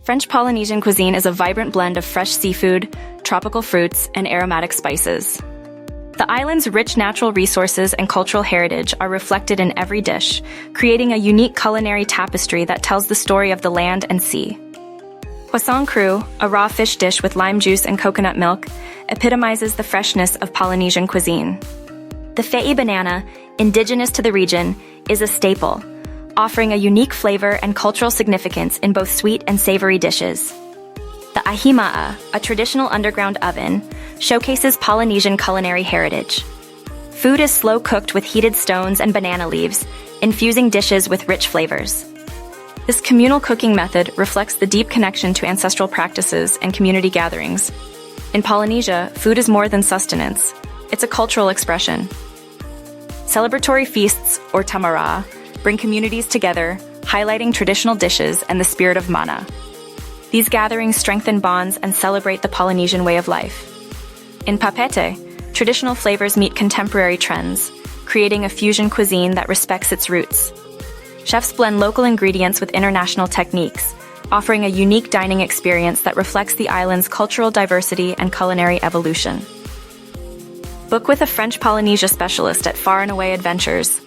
French Polynesian cuisine is a vibrant blend of fresh seafood, tropical fruits, and aromatic spices. The island's rich natural resources and cultural heritage are reflected in every dish, creating a unique culinary tapestry that tells the story of the land and sea. Poisson Cru, a raw fish dish with lime juice and coconut milk, epitomizes the freshness of Polynesian cuisine. The Fe'i banana, indigenous to the region, is a staple, offering a unique flavor and cultural significance in both sweet and savory dishes. The ahima'a, a traditional underground oven, showcases Polynesian culinary heritage. Food is slow-cooked with heated stones and banana leaves, infusing dishes with rich flavors. This communal cooking method reflects the deep connection to ancestral practices and community gatherings. In Polynesia, food is more than sustenance. It's a cultural expression. Celebratory feasts, or tamara, bring communities together, highlighting traditional dishes and the spirit of mana. These gatherings strengthen bonds and celebrate the Polynesian way of life. In Papete, traditional flavors meet contemporary trends, creating a fusion cuisine that respects its roots. Chefs blend local ingredients with international techniques, offering a unique dining experience that reflects the island's cultural diversity and culinary evolution. Book with a French Polynesia specialist at Far and Away Adventures.